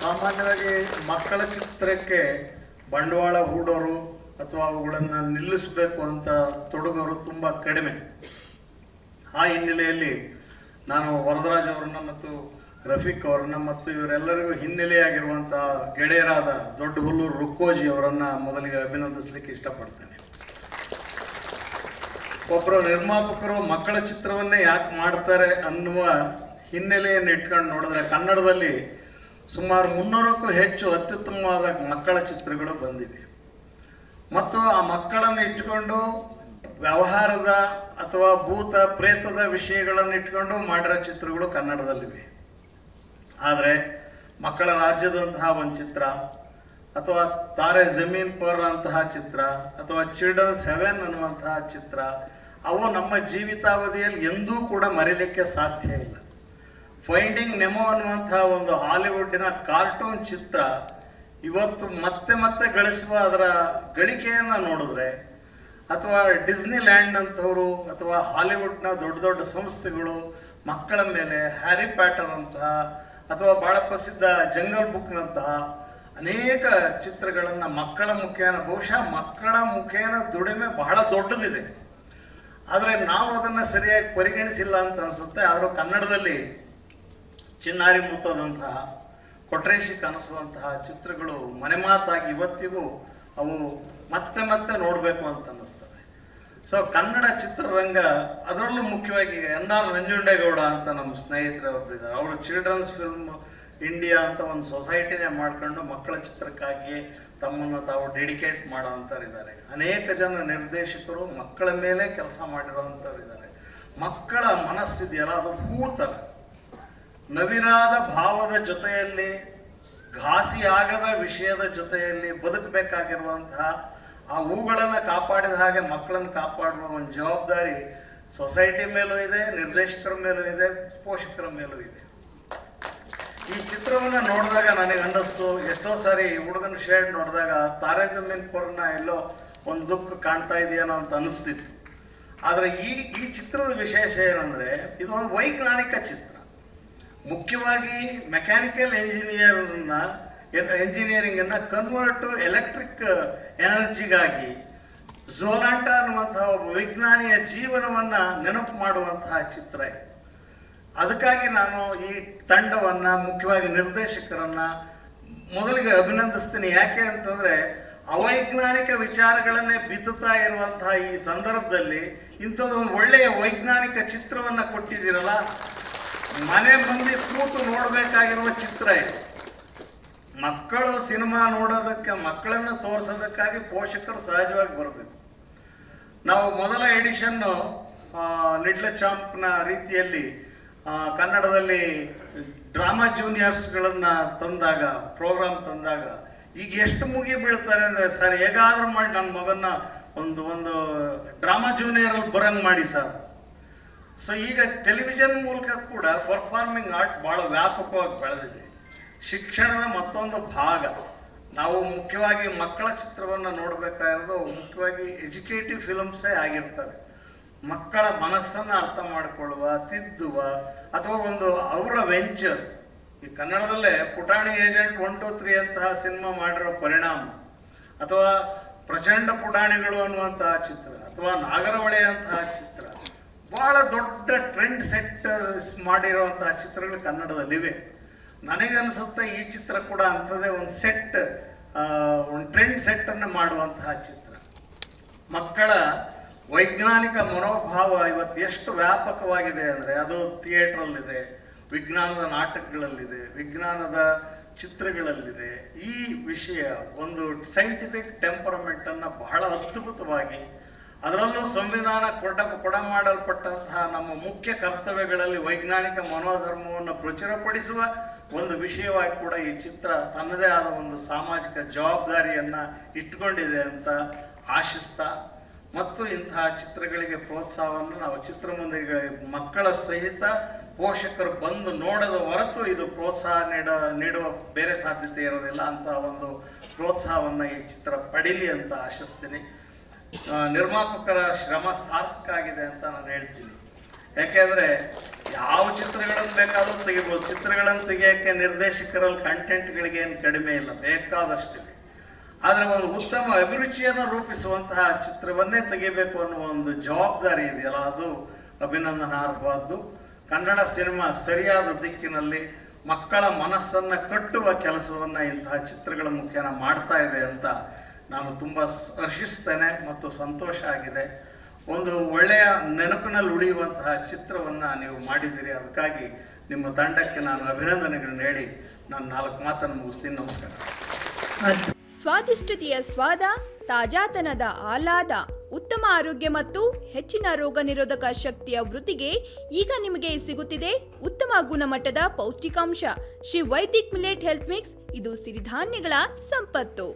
ಸಾಮಾನ್ಯವಾಗಿ ಮಕ್ಕಳ ಚಿತ್ರಕ್ಕೆ ಬಂಡವಾಳ ಹೂಡೋರು ಅಥವಾ ಅವುಗಳನ್ನು ನಿಲ್ಲಿಸಬೇಕು ಅಂತ ತೊಡಗೋರು ತುಂಬ ಕಡಿಮೆ. ಆ ಹಿನ್ನೆಲೆಯಲ್ಲಿ ನಾನು ವರದರಾಜ್ ಅವರನ್ನ ಮತ್ತು ರಫೀಕ್ ಅವರನ್ನ ಮತ್ತು ಇವರೆಲ್ಲರಿಗೂ ಹಿನ್ನೆಲೆಯಾಗಿರುವಂಥ ಗೆಳೆಯರಾದ ದೊಡ್ಡ ಹುಲ್ಲೂರು ರುಕ್ಕೋಜಿ ಅವರನ್ನು ಮೊದಲಿಗೆ ಅಭಿನಂದಿಸಲಿಕ್ಕೆ ಇಷ್ಟಪಡ್ತೇನೆ. ಒಬ್ಬರು ನಿರ್ಮಾಪಕರು ಮಕ್ಕಳ ಚಿತ್ರವನ್ನೇ ಯಾಕೆ ಮಾಡ್ತಾರೆ ಅನ್ನುವ ಹಿನ್ನೆಲೆಯನ್ನು ಇಟ್ಕೊಂಡು ನೋಡಿದ್ರೆ ಕನ್ನಡದಲ್ಲಿ ಸುಮಾರು 300ಕ್ಕೂ ಹೆಚ್ಚು ಅತ್ಯುತ್ತಮವಾದ ಮಕ್ಕಳ ಚಿತ್ರಗಳು ಬಂದಿವೆ ಮತ್ತು ಆ ಮಕ್ಕಳನ್ನು ಇಟ್ಟುಕೊಂಡು ವ್ಯವಹಾರದ ಅಥವಾ ಭೂತ ಪ್ರೇತದ ವಿಷಯಗಳನ್ನು ಇಟ್ಕೊಂಡು ಮಾಡಿರೋ ಚಿತ್ರಗಳು ಕನ್ನಡದಲ್ಲಿವೆ. ಆದರೆ ಮಕ್ಕಳ ರಾಜ್ಯದಂತಹ ಒಂದು ಚಿತ್ರ ಅಥವಾ ತಾರೆ ಜಮೀನ್ ಪರ್ ಅಂತಹ ಚಿತ್ರ ಅಥವಾ ಚಿಲ್ಡ್ರನ್ಸ್ ಹೆವೆನ್ ಅನ್ನುವಂತಹ ಚಿತ್ರ ಅವು ನಮ್ಮ ಜೀವಿತಾವಧಿಯಲ್ಲಿ ಎಂದೂ ಕೂಡ ಮರೀಲಿಕ್ಕೆ ಸಾಧ್ಯ ಇಲ್ಲ. ಫೈಂಡಿಂಗ್ ನೆಮೋ ಅನ್ನುವಂತಹ ಒಂದು ಹಾಲಿವುಡ್ಡಿನ ಕಾರ್ಟೂನ್ ಚಿತ್ರ ಇವತ್ತು ಮತ್ತೆ ಮತ್ತೆ ಗಳಿಸುವ ಅದರ ಗಳಿಕೆಯನ್ನು ನೋಡಿದ್ರೆ ಅಥವಾ ಡಿಸ್ನಿ ಲ್ಯಾಂಡ್ ಅಂತವರು ಅಥವಾ ಹಾಲಿವುಡ್ನ ದೊಡ್ಡ ದೊಡ್ಡ ಸಂಸ್ಥೆಗಳು ಮಕ್ಕಳ ಮೇಲೆ ಹ್ಯಾರಿ ಪ್ಯಾಟರ್ ಅಂತಹ ಅಥವಾ ಬಹಳ ಪ್ರಸಿದ್ಧ ಜಂಗಲ್ ಬುಕ್ನಂತಹ ಅನೇಕ ಚಿತ್ರಗಳನ್ನು ಮಕ್ಕಳ ಮುಖೇನ ಬಹುಶಃ ಮಕ್ಕಳ ಮುಖೇನ ದುಡಿಮೆ ಬಹಳ ದೊಡ್ಡದಿದೆ. ಆದರೆ ನಾವು ಅದನ್ನು ಸರಿಯಾಗಿ ಪರಿಗಣಿಸಿಲ್ಲ ಅಂತ ಅನಿಸುತ್ತೆ. ಆದರೂ ಕನ್ನಡದಲ್ಲಿ ಚಿನ್ನಾರಿ ಮುತ್ತದಂತಹ ಕೊಟ್ರೇಶಿ ಕನಸುವಂತಹ ಚಿತ್ರಗಳು ಮನೆ ಮಾತಾಗಿ ಇವತ್ತಿಗೂ ಅವು ಮತ್ತೆ ಮತ್ತೆ ನೋಡಬೇಕು ಅಂತ ಅನ್ನಿಸ್ತವೆ. ಸೊ ಕನ್ನಡ ಚಿತ್ರರಂಗ ಅದರಲ್ಲೂ ಮುಖ್ಯವಾಗಿ NR ನಂಜುಂಡೇಗೌಡ ಅಂತ ನಮ್ಮ ಸ್ನೇಹಿತರು ಒಬ್ಬರಿದ್ದಾರೆ. ಅವರು ಚಿಲ್ಡ್ರನ್ಸ್ ಫಿಲ್ಮ್ ಇಂಡಿಯಾ ಅಂತ ಒಂದು ಸೊಸೈಟಿನೇ ಮಾಡ್ಕೊಂಡು ಮಕ್ಕಳ ಚಿತ್ರಕ್ಕಾಗಿ ತಮ್ಮನ್ನು ತಾವು ಡೆಡಿಕೇಟ್ ಮಾಡೋ ಅಂಥವ್ರಿದ್ದಾರೆ. ಅನೇಕ ಜನ ನಿರ್ದೇಶಕರು ಮಕ್ಕಳ ಮೇಲೆ ಕೆಲಸ ಮಾಡಿರೋವಂಥವ್ರಿದ್ದಾರೆ. ಮಕ್ಕಳ ಮನಸ್ಸಿದೆಯಲ್ಲ ಅದು ಹೂತರ ನವಿರಾದ ಭಾವದ ಜೊತೆಯಲ್ಲಿ ಘಾಸಿಯಾಗದ ವಿಷಯದ ಜೊತೆಯಲ್ಲಿ ಬದುಕಬೇಕಾಗಿರುವಂತಹ ಆ ಹೂಗಳನ್ನು ಕಾಪಾಡಿದ ಹಾಗೆ ಮಕ್ಕಳನ್ನು ಕಾಪಾಡುವ ಒಂದು ಜವಾಬ್ದಾರಿ ಸೊಸೈಟಿ ಮೇಲೂ ಇದೆ, ನಿರ್ದೇಶಕರ ಮೇಲೂ ಇದೆ, ಪೋಷಕರ ಮೇಲೂ ಇದೆ. ಈ ಚಿತ್ರವನ್ನು ನೋಡಿದಾಗ ನನಗೆ ಅನ್ನಿಸ್ತು, ಎಷ್ಟೋ ಸಾರಿ ಹುಡುಗನ ಶೇಡ್ ನೋಡಿದಾಗ ತಾರೆ ಜಮೀನ್ ಪರ್ನ ಎಲ್ಲೋ ಒಂದು ದುಃಖ ಕಾಣ್ತಾ ಇದೆಯೇನೋ ಅಂತ ಅನಿಸ್ತಿತ್ತು. ಆದರೆ ಈ ಚಿತ್ರದ ವಿಶೇಷ ಏನಂದರೆ ಇದು ಒಂದು ವೈಜ್ಞಾನಿಕ ಚಿತ್ರ. ಮುಖ್ಯವಾಗಿ ಮೆಕ್ಯಾನಿಕಲ್ ಎಂಜಿನಿಯರಿಂಗನ್ನು ಕನ್ವರ್ಟ್ ಟು ಎಲೆಕ್ಟ್ರಿಕ್ ಎನರ್ಜಿಗಾಗಿ ಝೋಲಾಂಟ ಅನ್ನುವಂತಹ ಒಬ್ಬ ವಿಜ್ಞಾನಿಯ ಜೀವನವನ್ನು ನೆನಪು ಮಾಡುವಂತಹ ಚಿತ್ರ ಇದೆ. ಅದಕ್ಕಾಗಿ ನಾನು ಈ ತಂಡವನ್ನು ಮುಖ್ಯವಾಗಿ ನಿರ್ದೇಶಕರನ್ನು ಮೊದಲಿಗೆ ಅಭಿನಂದಿಸ್ತೀನಿ. ಯಾಕೆ ಅಂತಂದರೆ ಅವೈಜ್ಞಾನಿಕ ವಿಚಾರಗಳನ್ನೇ ಬಿತ್ತುತ್ತಾ ಇರುವಂತಹ ಈ ಸಂದರ್ಭದಲ್ಲಿ ಇಂಥದ್ದೊಂದು ಒಳ್ಳೆಯ ವೈಜ್ಞಾನಿಕ ಚಿತ್ರವನ್ನು ಕೊಟ್ಟಿದ್ದೀರಲ್ಲ, ಮನೆ ಮಂದಿ ಕೂತು ನೋಡಬೇಕಾಗಿರುವ ಚಿತ್ರ ಇದು. ಮಕ್ಕಳು ಸಿನಿಮಾ ನೋಡೋದಕ್ಕೆ, ಮಕ್ಕಳನ್ನು ತೋರಿಸೋದಕ್ಕಾಗಿ ಪೋಷಕರು ಸಹಜವಾಗಿ ಬರಬೇಕು. ನಾವು ಮೊದಲ ಎಡಿಷನ್ನು ಲಿಟ್ಲ್ ಚಾಂಪ್ನ ರೀತಿಯಲ್ಲಿ ಕನ್ನಡದಲ್ಲಿ ಡ್ರಾಮಾ ಜೂನಿಯರ್ಸ್ಗಳನ್ನು ತಂದಾಗ, ಪ್ರೋಗ್ರಾಮ್ ತಂದಾಗ ಈಗ ಎಷ್ಟು ಮುಗಿ ಬೀಳ್ತಾರೆ ಅಂದರೆ, ಸರ್ ಹೇಗಾದ್ರೂ ಮಾಡಿ ನನ್ನ ಮಗನ್ನ ಒಂದು ಡ್ರಾಮಾ ಜೂನಿಯರಲ್ಲಿ ಬರಂಗೆ ಮಾಡಿ ಸರ್. ಸೊ ಈಗ ಟೆಲಿವಿಷನ್ ಮೂಲಕ ಕೂಡ ಪರ್ಫಾರ್ಮಿಂಗ್ ಆರ್ಟ್ ಭಾಳ ವ್ಯಾಪಕವಾಗಿ ಬೆಳೆದಿದೆ. ಶಿಕ್ಷಣದ ಮತ್ತೊಂದು ಭಾಗ. ನಾವು ಮುಖ್ಯವಾಗಿ ಮಕ್ಕಳ ಚಿತ್ರವನ್ನು ನೋಡಬೇಕಾಗಿರೋದು ಮುಖ್ಯವಾಗಿ ಎಜುಕೇಟಿವ್ ಫಿಲಮ್ಸೇ ಆಗಿರ್ತವೆ. ಮಕ್ಕಳ ಮನಸ್ಸನ್ನು ಅರ್ಥ ಮಾಡಿಕೊಳ್ಳುವ, ತಿದ್ದುವ ಅಥವಾ ಒಂದು ಅವರ ವೆಂಚರ್. ಈ ಕನ್ನಡದಲ್ಲೇ ಪುಟಾಣಿ ಏಜೆಂಟ್ 1, 2, 3 ಅಂತಹ ಸಿನಿಮಾ ಮಾಡಿರೋ ಪರಿಣಾಮ, ಅಥವಾ ಪ್ರಚಂಡ ಪುಟಾಣಿಗಳು ಅನ್ನುವಂತಹ ಚಿತ್ರ, ಅಥವಾ ನಾಗರಹೊಳೆ ಅಂತಹ ಚಿತ್ರ, ಬಹಳ ದೊಡ್ಡ ಟ್ರೆಂಡ್ ಸೆಟ್ ಮಾಡಿರುವಂತಹ ಚಿತ್ರಗಳು ಕನ್ನಡದಲ್ಲಿವೆ. ನನಗನ್ಸುತ್ತೆ ಈ ಚಿತ್ರ ಕೂಡ ಅಂಥದ್ದೇ ಒಂದು ಒಂದು ಟ್ರೆಂಡ್ ಸೆಟ್ಟನ್ನು ಮಾಡುವಂತಹ ಚಿತ್ರ. ಮಕ್ಕಳ ವೈಜ್ಞಾನಿಕ ಮನೋಭಾವ ಇವತ್ತು ಎಷ್ಟು ವ್ಯಾಪಕವಾಗಿದೆ ಅಂದರೆ, ಅದು ಥಿಯೇಟ್ರಲ್ಲಿದೆ, ವಿಜ್ಞಾನದ ನಾಟಕಗಳಲ್ಲಿದೆ, ವಿಜ್ಞಾನದ ಚಿತ್ರಗಳಲ್ಲಿದೆ. ಈ ವಿಷಯ ಒಂದು ಸೈಂಟಿಫಿಕ್ ಟೆಂಪರಮೆಂಟನ್ನು ಬಹಳ ಅದ್ಭುತವಾಗಿ, ಅದರಲ್ಲೂ ಸಂವಿಧಾನ ಕೊಡ ಮಾಡಲ್ಪಟ್ಟಂತಹ ನಮ್ಮ ಮುಖ್ಯ ಕರ್ತವ್ಯಗಳಲ್ಲಿ ವೈಜ್ಞಾನಿಕ ಮನೋಧರ್ಮವನ್ನು ಪ್ರಚುರಪಡಿಸುವ ಒಂದು ವಿಷಯವಾಗಿ ಕೂಡ ಈ ಚಿತ್ರ ತನ್ನದೇ ಆದ ಒಂದು ಸಾಮಾಜಿಕ ಜವಾಬ್ದಾರಿಯನ್ನು ಇಟ್ಕೊಂಡಿದೆ ಅಂತ ಆಶಿಸ್ತಾ, ಮತ್ತು ಇಂತಹ ಚಿತ್ರಗಳಿಗೆ ಪ್ರೋತ್ಸಾಹವನ್ನು ನಾವು ಚಿತ್ರಮಂದಿರಗಳಿಗೆ ಮಕ್ಕಳ ಸಹಿತ ಪೋಷಕರು ಬಂದು ನೋಡದ ಹೊರತು ಇದು ಪ್ರೋತ್ಸಾಹ ನೀಡುವ ಬೇರೆ ಸಾಧ್ಯತೆ ಇರೋದಿಲ್ಲ. ಅಂತ ಒಂದು ಪ್ರೋತ್ಸಾಹವನ್ನು ಈ ಚಿತ್ರ ಪಡೀಲಿ ಅಂತ ಆಶಿಸ್ತೀನಿ. ನಿರ್ಮಾಪಕರ ಶ್ರಮ ಸಾರ್ಥಕ ಆಗಿದೆ ಅಂತ ನಾನು ಹೇಳ್ತೀನಿ. ಯಾಕೆಂದರೆ ಯಾವ ಚಿತ್ರಗಳನ್ನು ಬೇಕಾದ್ರೂ ತೆಗಿಬೋದು. ಚಿತ್ರಗಳನ್ನು ತೆಗಿಯೋಕ್ಕೆ ನಿರ್ದೇಶಕರಲ್ಲಿ ಕಂಟೆಂಟ್ಗಳಿಗೆ ಏನು ಕಡಿಮೆ ಇಲ್ಲ, ಬೇಕಾದಷ್ಟಿದೆ. ಆದರೆ ಒಂದು ಉತ್ತಮ ಅಭಿರುಚಿಯನ್ನು ರೂಪಿಸುವಂತಹ ಚಿತ್ರವನ್ನೇ ತೆಗಿಬೇಕು ಅನ್ನುವ ಒಂದು ಜವಾಬ್ದಾರಿ ಇದೆಯಲ್ಲ, ಅದು ಅಭಿನಂದನಾರ್ಹವಾದ್ದು. ಕನ್ನಡ ಸಿನಿಮಾ ಸರಿಯಾದ ದಿಕ್ಕಿನಲ್ಲಿ ಮಕ್ಕಳ ಮನಸ್ಸನ್ನು ಕಟ್ಟುವ ಕೆಲಸವನ್ನು ಇಂತಹ ಚಿತ್ರಗಳ ಮುಖೇನ ಮಾಡ್ತಾ ಇದೆ ಅಂತ ನಾನು ತುಂಬ ಹರ್ಷಿಸ್ತೇನೆ ಮತ್ತು ಸಂತೋಷ ಆಗಿದೆ. ಒಂದು ಒಳ್ಳೆಯ ನೆನಪಿನಲ್ಲಿ ಉಳಿಯುವಂತಹ ಚಿತ್ರವನ್ನು ನೀವು ಮಾಡಿದ್ದೀರಿ. ಅದಕ್ಕಾಗಿ ನಿಮ್ಮ ತಂಡಕ್ಕೆ ನಾನು ಅಭಿನಂದನೆಗಳನ್ನು ಹೇಳಿ ನಾನು 4 ಮಾತನ್ನು ಮುಗಿಸ್ತೀನಿ. ನಮಸ್ಕಾರ. ಸ್ವಾದಿಷ್ಟತೆಯ ಸ್ವಾದ, ತಾಜಾತನದ ಆಹ್ಲಾದ, ಉತ್ತಮ ಆರೋಗ್ಯ ಮತ್ತು ಹೆಚ್ಚಿನ ರೋಗ ನಿರೋಧಕ ಶಕ್ತಿಯ ವೃದ್ಧಿಗೆ ಈಗ ನಿಮಗೆ ಸಿಗುತ್ತಿದೆ ಉತ್ತಮ ಗುಣಮಟ್ಟದ ಪೌಷ್ಟಿಕಾಂಶ Shri Vaidik millet health mix. ಇದು ಸಿರಿಧಾನ್ಯಗಳ ಸಂಪತ್ತು.